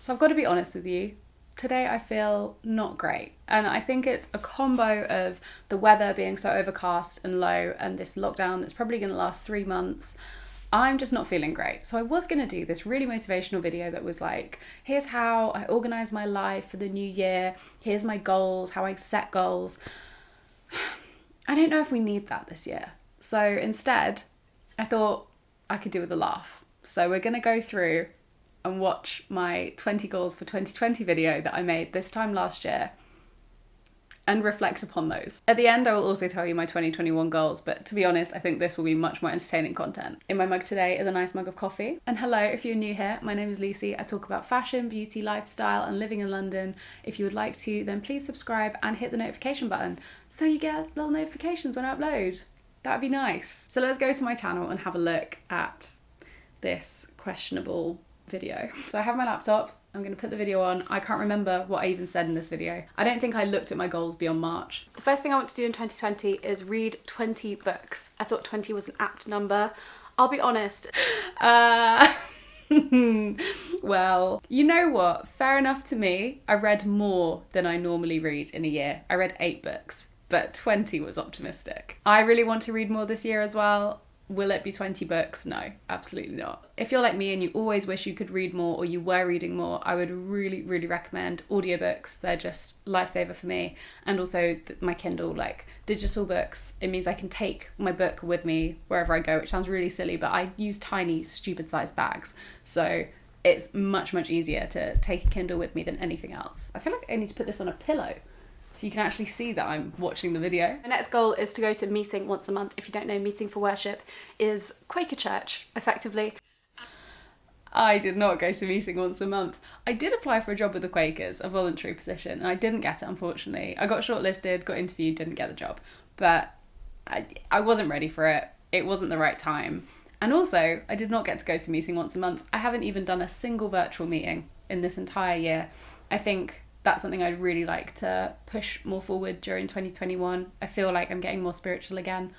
So I've got to be honest with you. Today I feel not great, and I think it's a combo of the weather being so overcast and low and this lockdown that's probably going to last 3 months. I'm just not feeling great. So I was going to do this really motivational video that was like, here's how I organise my life for the new year, here's my goals, how I set goals. I don't know if we need that this year. So instead, I thought I could do with a laugh. So we're going to go through and watch my 20 goals for 2020 video that I made this time last year and reflect upon those. At the end, I will also tell you my 2021 goals, but to be honest, I think this will be much more entertaining content. In my mug today is a nice mug of coffee. And hello, if you're new here, my name is Lucy. I talk about fashion, beauty, lifestyle, and living in London. If you would like to, then please subscribe and hit the notification button so you get little notifications when I upload. That'd be nice. So let's go to my channel and have a look at this questionable video. So I have my laptop, I'm going to put the video on. I can't remember what I even said in this video. I don't think I looked at my goals beyond March. The first thing I want to do in 2020 is read 20 books. I thought 20 was an apt number. I'll be honest. Well, you know what? Fair enough to me. I read more than I normally read in a year. I read 8 books, but 20 was optimistic. I really want to read more this year as well. Will it be 20 books? No, absolutely not. If you're like me and you always wish you could read more or you were reading more, I would really, really recommend audiobooks. They're just lifesaver for me. And also my Kindle, like digital books. It means I can take my book with me wherever I go, which sounds really silly, but I use tiny, stupid sized bags. So it's much, much easier to take a Kindle with me than anything else. I feel like I need to put this on a pillow so you can actually see that I'm watching the video. My next goal is to go to meeting once a month. If you don't know, meeting for worship is Quaker church, effectively. I did not go to meeting once a month. I did apply for a job with the Quakers, a voluntary position, and I didn't get it, unfortunately. I got shortlisted, got interviewed, didn't get the job. But I wasn't ready for it. It wasn't the right time. And also, I did not get to go to meeting once a month. I haven't even done a single virtual meeting in this entire year. I think that's something I'd really like to push more forward during 2021. I feel like I'm getting more spiritual again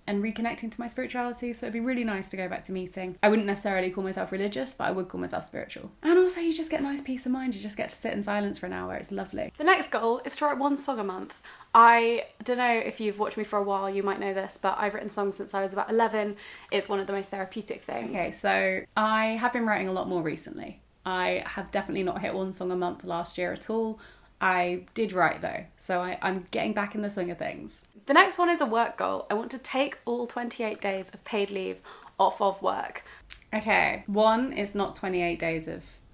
and reconnecting to my spirituality, so it'd be really nice to go back to meeting. I wouldn't necessarily call myself religious, but I would call myself spiritual. And also you just get nice peace of mind, you just get to sit in silence for an hour, it's lovely. The next goal is to write 1 song a month. I don't know if you've watched me for a while, you might know this, but I've written songs since I was about 11. It's one of the most therapeutic things. Okay, so I have been writing a lot more recently. I have definitely not hit 1 song a month last year at all. I did write though, so I'm getting back in the swing of things. The next one is a work goal. I want to take all 28 days of paid leave off of work. Okay, 1 is not 28 days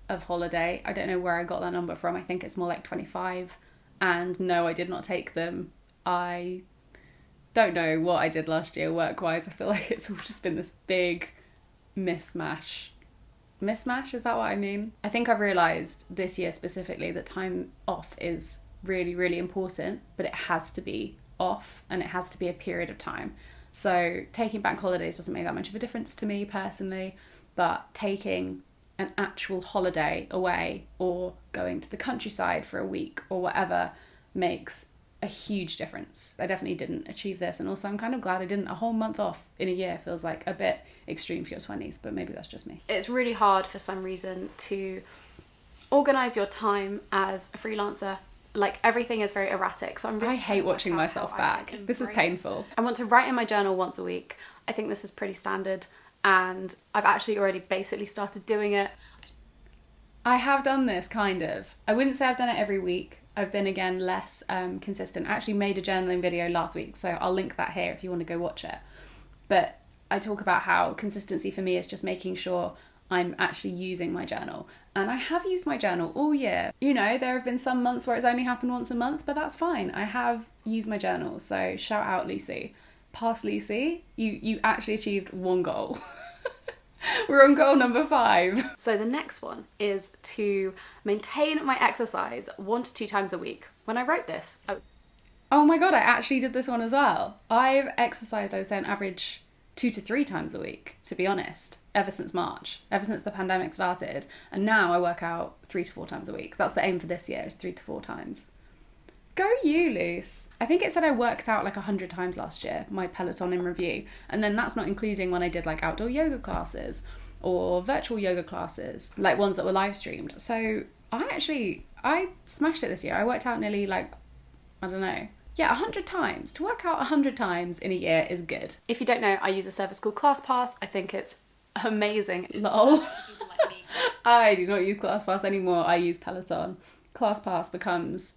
of holiday. I don't know where I got that number from. I think it's more like 25. And no, I did not take them. I don't know what I did last year work-wise. I feel like it's all just been this big mismatch. Mismatch, is that what I mean? I think I've realised this year specifically that time off is really, really important, but it has to be off and it has to be a period of time. So taking bank holidays doesn't make that much of a difference to me personally, but taking an actual holiday away or going to the countryside for a week or whatever makes a huge difference. I definitely didn't achieve this, and also I'm kind of glad I didn't. A whole month off in a year feels like a bit extreme for your 20s, but maybe that's just me. It's really hard for some reason to organise your time as a freelancer. Like everything is very erratic, so I hate watching myself back. This is painful. I want to write in my journal once a week. I think this is pretty standard, and I've actually already basically started doing it. I have done this, kind of. I wouldn't say I've done it every week. I've been, again, less consistent. I actually made a journaling video last week, so I'll link that here if you want to go watch it. But I talk about how consistency for me is just making sure I'm actually using my journal. And I have used my journal all year. You know, there have been some months where it's only happened once a month, but that's fine. I have used my journal, so shout out Lucy. Past Lucy, you actually achieved 1 goal. We're on goal number 5. So the next one is to maintain my exercise 1 to 2 times a week. When I wrote this, oh my god, I actually did this one as well. I've exercised, I would say, on average 2 to 3 times a week, to be honest, ever since March, ever since the pandemic started. And now I work out 3 to 4 times a week. That's the aim for this year, is 3 to 4 times. Go you, Luce. I think it said I worked out like 100 times last year, my Peloton in review. And then that's not including when I did like outdoor yoga classes or virtual yoga classes, like ones that were live streamed. So I smashed it this year. I worked out nearly like, I don't know. Yeah, 100 times. To work out 100 times in a year is good. If you don't know, I use a service called ClassPass. I think it's amazing. Lol. I do not use ClassPass anymore. I use Peloton. ClassPass becomes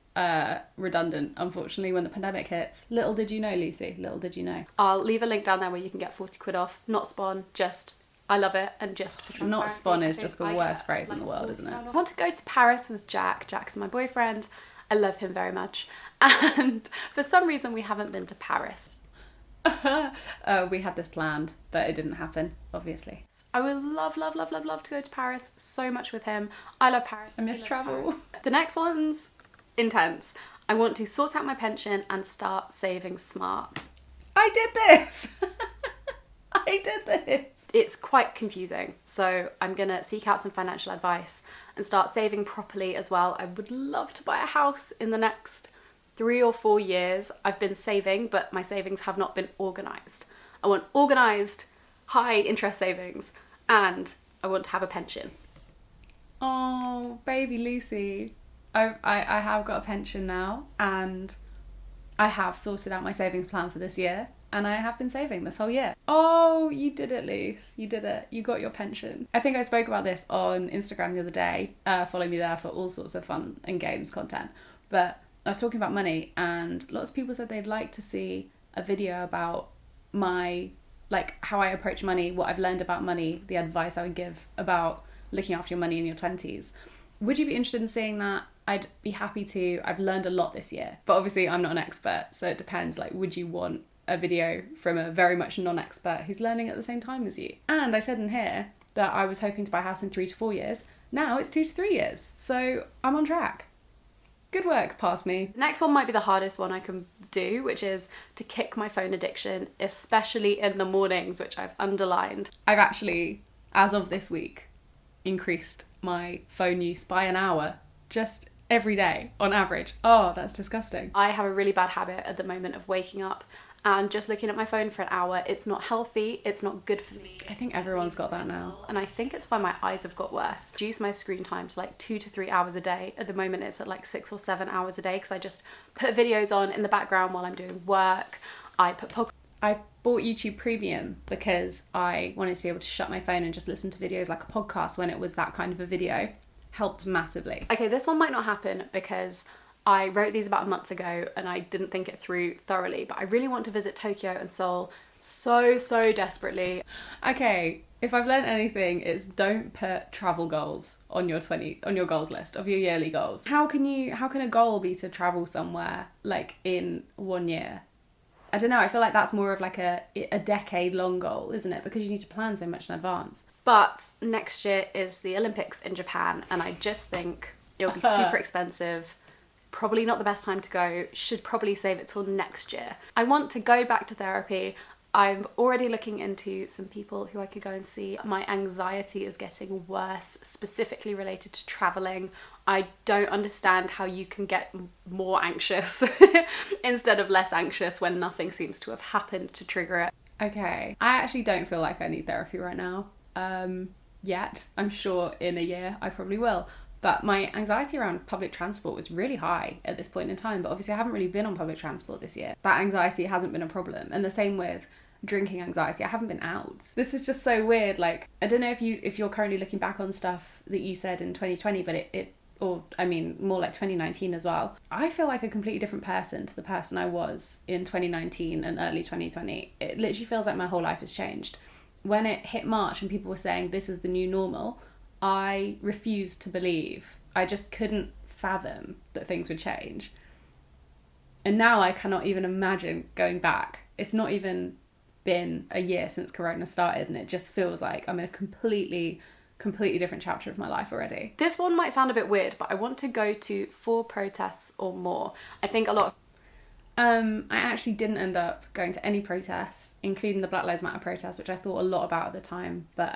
redundant, unfortunately, when the pandemic hits. Little did you know, Lucy. Little did you know. I'll leave a link down there where you can get 40 quid off. Not spawn, just I love it, and just for transparency. Not spawn is just the worst phrase in the world, isn't it? I want to go to Paris with Jack. Jack's my boyfriend. I love him very much. And for some reason we haven't been to Paris. We had this planned, but it didn't happen, obviously. I would love to go to Paris so much with him. I love Paris. I miss travel. The next one's intense. I want to sort out my pension and start saving smart. I did this! I did this! It's quite confusing, so I'm gonna seek out some financial advice and start saving properly as well. I would love to buy a house in the next 3 or 4 years. I've been saving, but my savings have not been organised. I want organised, high interest savings, and I want to have a pension. Oh, baby Lucy. I have got a pension now, and I have sorted out my savings plan for this year, and I have been saving this whole year. Oh, you did it, Luce. You did it. You got your pension. I think I spoke about this on Instagram the other day. Follow me there for all sorts of fun and games content. But I was talking about money, and lots of people said they'd like to see a video about how I approach money, what I've learned about money, the advice I would give about looking after your money in your 20s. Would you be interested in seeing that? I'd be happy to. I've learned a lot this year, but obviously I'm not an expert, so it depends. Would you want a video from a very much non-expert who's learning at the same time as you? And I said in here that I was hoping to buy a house in 3 to 4 years. Now it's 2 to 3 years, so I'm on track. Good work, past me. The next one might be the hardest one I can do, which is to kick my phone addiction, especially in the mornings, which I've underlined. I've actually, as of this week, increased my phone use by an hour, just every day, on average. Oh, that's disgusting. I have a really bad habit at the moment of waking up and just looking at my phone for an hour. It's not healthy, it's not good for me. I think everyone's got that now. And I think it's why my eyes have got worse. Reduce my screen time to 2 to 3 hours a day. At the moment it's at 6 or 7 hours a day because I just put videos on in the background while I'm doing work. I bought YouTube Premium because I wanted to be able to shut my phone and just listen to videos like a podcast when it was that kind of a video. Helped massively. Okay, this one might not happen because I wrote these about a month ago and I didn't think it through thoroughly, but I really want to visit Tokyo and Seoul so desperately. Okay, if I've learned anything, it's don't put travel goals on your goals list of your yearly goals. How can a goal be to travel somewhere in 1 year? I don't know, I feel like that's more of a decade long goal, isn't it? Because you need to plan so much in advance. But next year is the Olympics in Japan, and I just think it'll be super expensive. Probably not the best time to go. Should probably save it till next year. I want to go back to therapy. I'm already looking into some people who I could go and see. My anxiety is getting worse, specifically related to traveling. I don't understand how you can get more anxious instead of less anxious when nothing seems to have happened to trigger it. Okay, I actually don't feel like I need therapy right now. Yet. I'm sure in a year I probably will. But my anxiety around public transport was really high at this point in time. But obviously I haven't really been on public transport this year. That anxiety hasn't been a problem. And the same with drinking anxiety. I haven't been out. This is just so weird. I don't know if you're currently looking back on stuff that you said in 2020, but more like 2019 as well. I feel like a completely different person to the person I was in 2019 and early 2020. It literally feels like my whole life has changed. When it hit March and people were saying this is the new normal, I refused to believe. I just couldn't fathom that things would change. And now I cannot even imagine going back. It's not even been a year since Corona started, and it just feels like I'm in a completely different chapter of my life already. This one might sound a bit weird, but I want to go to 4 protests or more. I think a lot of I actually didn't end up going to any protests, including the Black Lives Matter protests, which I thought a lot about at the time. But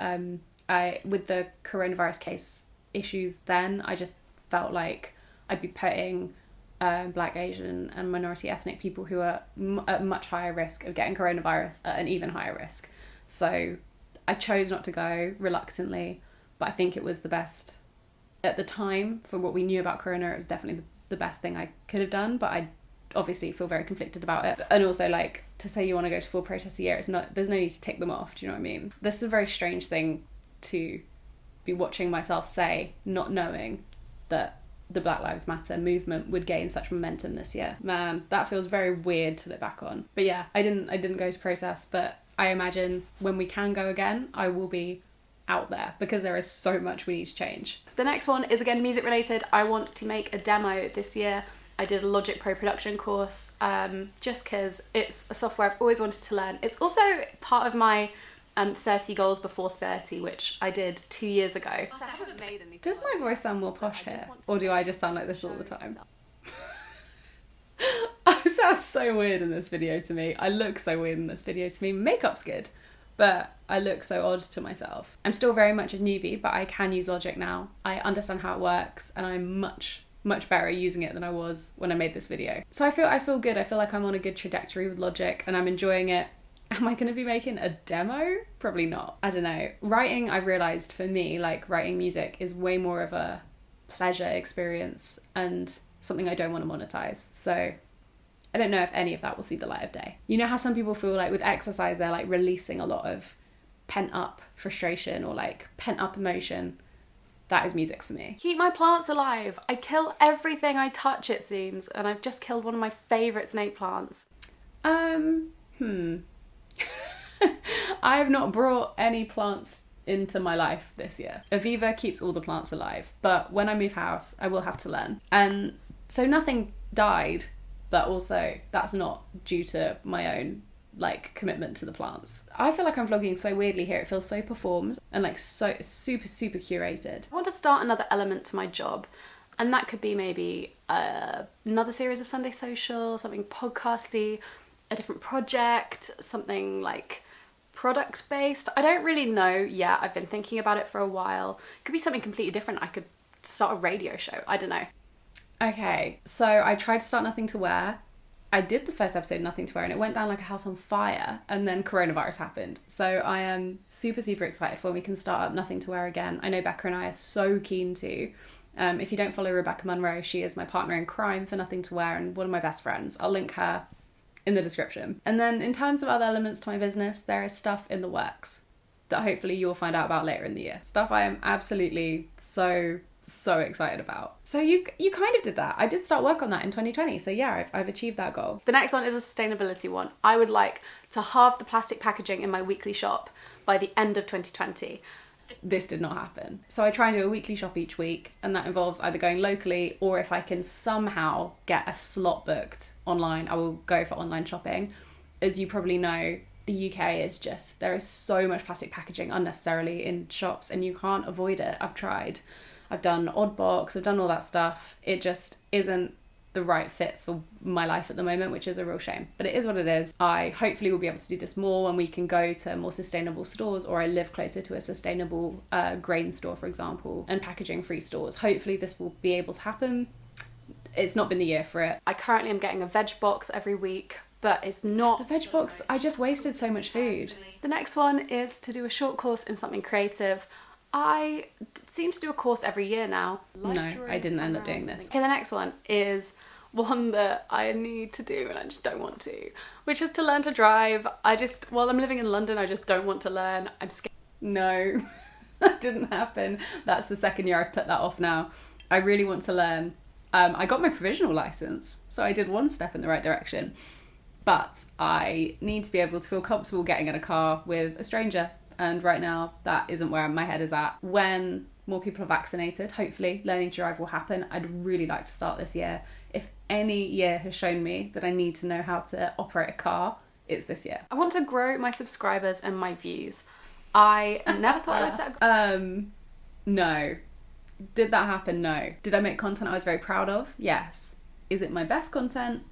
with the coronavirus case issues then, I just felt like I'd be putting Black, Asian and minority ethnic people who are at much higher risk of getting coronavirus at an even higher risk. So I chose not to go reluctantly, but I think it was the best At the time, for what we knew about Corona, it was definitely the best thing I could have done, but I obviously feel very conflicted about it. And also, like, to say you want to go to 4 protests a year, there's no need to tick them off, do you know what I mean? This is a very strange thing to be watching myself say, not knowing that the Black Lives Matter movement would gain such momentum this year. Man, that feels very weird to look back on. But yeah, I didn't go to protests, but I imagine when we can go again, I will be out there because there is so much we need to change. The next one is again music related. I want to make a demo this year. I did a Logic Pro production course just because it's a software I've always wanted to learn. It's also part of my 30 goals before 30, which I did 2 years ago. Does my voice sound more posh here? Or do I just sound like this all the time? I sound so weird in this video to me. I look so weird in this video to me. Makeup's good, but I look so odd to myself. I'm still very much a newbie, but I can use Logic now. I understand how it works, and I'm much better at using it than I was when I made this video. So I feel good. I feel like I'm on a good trajectory with Logic and I'm enjoying it. Am I going to be making a demo? Probably not. I don't know. Writing, I've realised for me, like writing music is way more of a pleasure experience and something I don't want to monetize. So I don't know if any of that will see the light of day. You know how some people feel like with exercise, they're like releasing a lot of pent up frustration or like pent up emotion. That is music for me. Keep my plants alive. I kill everything I touch, it seems, and I've just killed one of my favourite snake plants. I have not brought any plants into my life this year. Aviva keeps all the plants alive, but when I move house, I will have to learn. And so nothing died, but also that's not due to my own like commitment to the plants. I feel like I'm vlogging so weirdly here. It feels so performed and like so super curated. I want to start another element to my job, and that could be maybe another series of Sunday Social, something podcasty, a different project, something like product based. I don't really know yet. I've been thinking about it for a while. It could be something completely different. I could start a radio show. I don't know. Okay, so I tried to start Nothing to Wear. I did the first episode, Nothing to Wear, and it went down like a house on fire, and then coronavirus happened. So I am super excited for when we can start up Nothing to Wear again. I know Becca and I are so keen to. If you don't follow Rebecca Munro, she is my partner in crime for Nothing to Wear and one of my best friends. I'll link her in the description. And then in terms of other elements to my business, there is stuff in the works that hopefully you'll find out about later in the year. Stuff I am absolutely so excited about. So you kind of did that. I did start work on that in 2020. So yeah, I've achieved that goal. The next one is a sustainability one. I would like to halve the plastic packaging in my weekly shop by the end of 2020. This did not happen. So I try and do a weekly shop each week, and that involves either going locally or if I can somehow get a slot booked online, I will go for online shopping. As you probably know, the UK is just, there is so much plastic packaging unnecessarily in shops and you can't avoid it. I've tried. I've done Oddbox, I've done all that stuff. It just isn't the right fit for my life at the moment, which is a real shame. But it is what it is. I hopefully will be able to do this more when we can go to more sustainable stores, or I live closer to a sustainable grain store, for example, and packaging free stores. Hopefully this will be able to happen. It's not been the year for it. I currently am getting a veg box every week, but it's not... The veg box, I just wasted so much food. The next one is to do a short course in something creative. I seem to do a course every year now. No, I didn't end up doing this. Okay, the next one is one that I need to do and I just don't want to, which is to learn to drive. While I'm living in London, I just don't want to learn. I'm scared. No, that didn't happen. That's the second year I've put that off now. I really want to learn. I got my provisional license, so I did one step in the right direction. But I need to be able to feel comfortable getting in a car with a stranger. And right now, that isn't where my head is at. When more people are vaccinated, hopefully learning to drive will happen. I'd really like to start this year. If any year has shown me that I need to know how to operate a car, it's this year. I want to grow my subscribers and my views. I never thought I would set a goal. No. Did that happen? No. Did I make content I was very proud of? Yes. Is it my best content?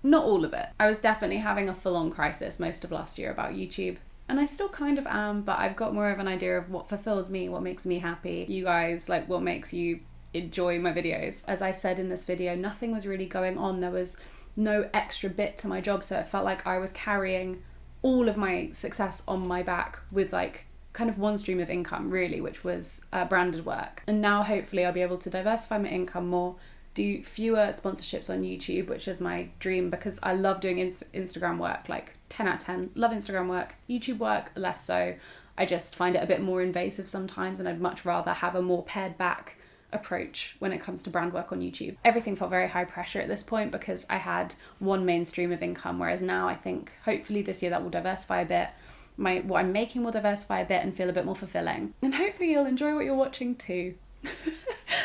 Not all of it. I was definitely having a full-on crisis most of last year about YouTube. And I still kind of am, but I've got more of an idea of what fulfills me, what makes me happy. You guys, like what makes you enjoy my videos. As I said in this video, nothing was really going on. There was no extra bit to my job, so it felt like I was carrying all of my success on my back with like kind of one stream of income really, which was branded work. And now hopefully I'll be able to diversify my income more, do fewer sponsorships on YouTube, which is my dream because I love doing Instagram work, like 10 out of 10. Love Instagram work. YouTube work, less so. I just find it a bit more invasive sometimes, and I'd much rather have a more pared back approach when it comes to brand work on YouTube. Everything felt very high pressure at this point because I had one main stream of income, whereas now I think hopefully this year that will diversify a bit. What I'm making will diversify a bit and feel a bit more fulfilling. And hopefully you'll enjoy what you're watching too.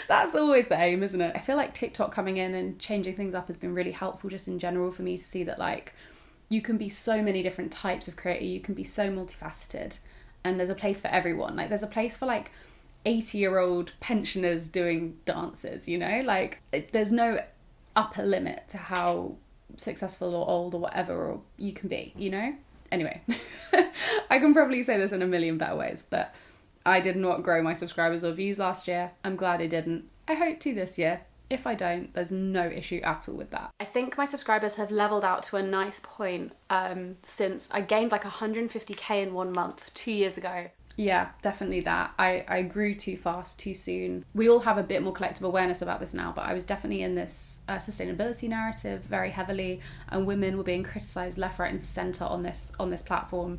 That's always the aim, isn't it? I feel like TikTok coming in and changing things up has been really helpful just in general for me to see that like you can be so many different types of creator, you can be so multifaceted, and there's a place for everyone. Like there's a place for like 80-year-old pensioners doing dances, you know? Like there's no upper limit to how successful or old or whatever you can be, you know? Anyway, I can probably say this in a million better ways, but I did not grow my subscribers or views last year. I'm glad I didn't. I hope to this year. If I don't, there's no issue at all with that. I think my subscribers have leveled out to a nice point since I gained like 150k in 1 month 2 years ago. Yeah, definitely that. I grew too fast, too soon. We all have a bit more collective awareness about this now, but I was definitely in this sustainability narrative very heavily, and women were being criticised left, right and centre on this platform.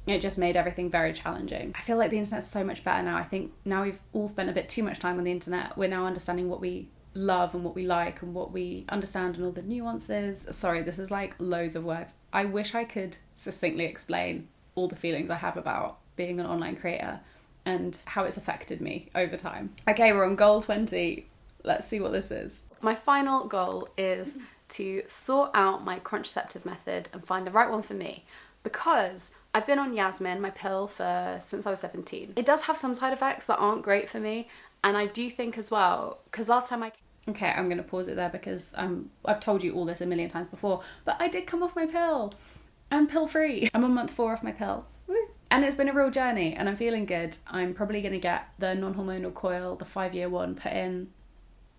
It just made everything very challenging. I feel like the internet's so much better now. I think now we've all spent a bit too much time on the internet. We're now understanding what we love and what we like and what we understand and all the nuances. Sorry, this is like loads of words. I wish I could succinctly explain all the feelings I have about being an online creator and how it's affected me over time. Okay, we're on goal 20. Let's see what this is. My final goal is to sort out my contraceptive method and find the right one for me, because I've been on Yasmin, my pill, since I was 17. It does have some side effects that aren't great for me, and I do think as well, because last time Okay, I'm going to pause it there because I've told you all this a million times before, but I did come off my pill. I'm pill free. I'm on month 4 off my pill. Woo. And it's been a real journey and I'm feeling good. I'm probably going to get the non-hormonal coil, the 5-year one, put in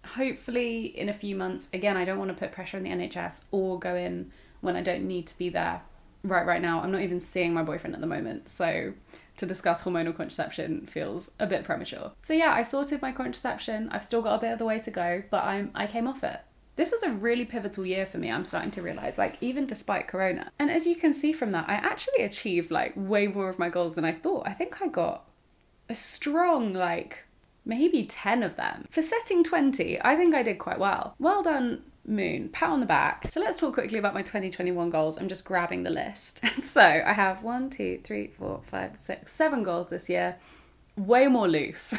hopefully in a few months. Again, I don't want to put pressure on the NHS or go in when I don't need to be there right now. I'm not even seeing my boyfriend at the moment, so to discuss hormonal contraception feels a bit premature. So yeah, I sorted my contraception. I've still got a bit of the way to go, but I came off it. This was a really pivotal year for me, I'm starting to realise, like even despite Corona. And as you can see from that, I actually achieved like way more of my goals than I thought. I think I got a strong like maybe 10 of them. For setting 20, I think I did quite well. Well done, Moon. Pat on the back. So let's talk quickly about my 2021 goals. I'm just grabbing the list. So I have 7 goals this year. Way more loose.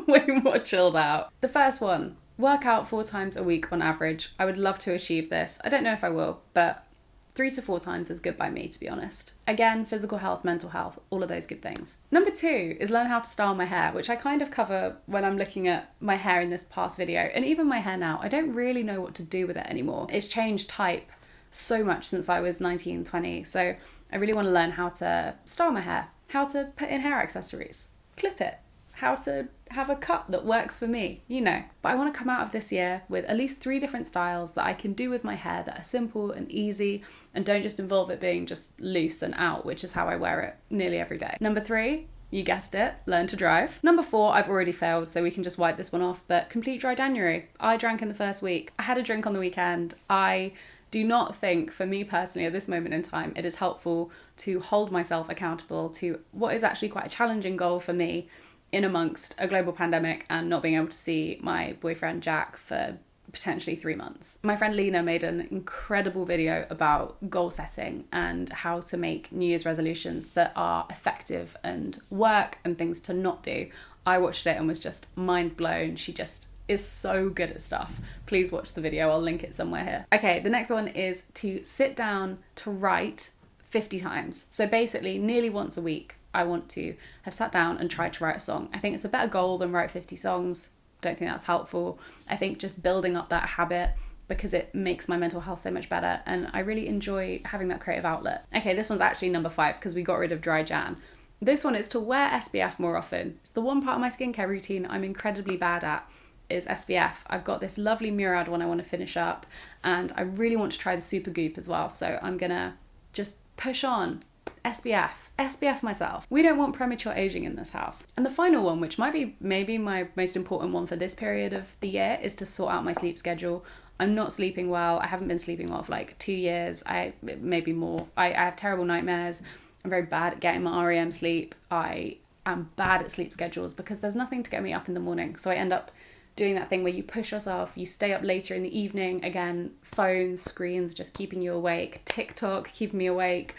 Way more chilled out. The first one, work out 4 times a week on average. I would love to achieve this. I don't know if I will, but 3 to 4 times is good by me, to be honest. Again, physical health, mental health, all of those good things. Number 2 is learn how to style my hair, which I kind of cover when I'm looking at my hair in this past video. And even my hair now, I don't really know what to do with it anymore. It's changed type so much since I was 19, 20. So I really want to learn how to style my hair, how to put in hair accessories, clip it, how to have a cut that works for me, you know. But I want to come out of this year with at least 3 different styles that I can do with my hair that are simple and easy and don't just involve it being just loose and out, which is how I wear it nearly every day. Number 3, you guessed it, learn to drive. Number 4, I've already failed, so we can just wipe this one off, but complete dry January. I drank in the first week. I had a drink on the weekend. I do not think, for me personally, at this moment in time, it is helpful to hold myself accountable to what is actually quite a challenging goal for me in amongst a global pandemic and not being able to see my boyfriend Jack for potentially 3 months. My friend Lena made an incredible video about goal setting and how to make New Year's resolutions that are effective and work and things to not do. I watched it and was just mind blown. She just is so good at stuff. Please watch the video, I'll link it somewhere here. Okay, the next one is to sit down to write 50 times. So basically nearly once a week I want to have sat down and tried to write a song. I think it's a better goal than write 50 songs. Don't think that's helpful. I think just building up that habit, because it makes my mental health so much better and I really enjoy having that creative outlet. Okay, this one's actually number 5 because we got rid of dry Jan. This one is to wear SPF more often. It's the one part of my skincare routine I'm incredibly bad at, is SPF. I've got this lovely Murad one I want to finish up and I really want to try the Super Goop as well. So I'm gonna just push on SPF myself. We don't want premature aging in this house. And the final one, which might be maybe my most important one for this period of the year, is to sort out my sleep schedule. I'm not sleeping well. I haven't been sleeping well for like 2 years. Maybe more. I have terrible nightmares. I'm very bad at getting my REM sleep. I am bad at sleep schedules because there's nothing to get me up in the morning. So I end up doing that thing where you push yourself, you stay up later in the evening. Again, phones, screens just keeping you awake. TikTok keeping me awake.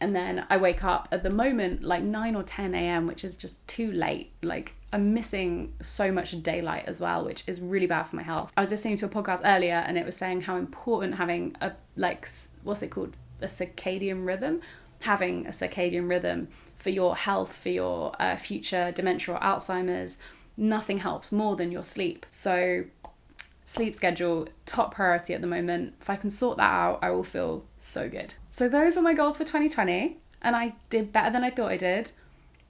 And then I wake up at the moment like 9 or 10 a.m, which is just too late. Like, I'm missing so much daylight as well, which is really bad for my health. I was listening to a podcast earlier and it was saying how important having a, like, what's it called? A circadian rhythm. Having a circadian rhythm for your health, for your future dementia or Alzheimer's. Nothing helps more than your sleep. So sleep schedule, top priority at the moment. If I can sort that out, I will feel so good. So those were my goals for 2020, and I did better than I thought I did,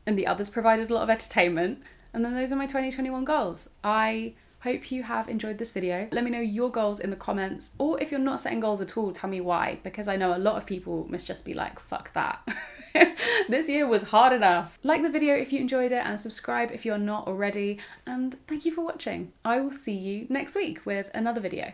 and the others provided a lot of entertainment. And then those are my 2021 goals. I hope you have enjoyed this video. Let me know your goals in the comments, or if you're not setting goals at all, tell me why, because I know a lot of people must just be like, fuck that. This year was hard enough. Like the video if you enjoyed it, and subscribe if you're not already. And thank you for watching. I will see you next week with another video.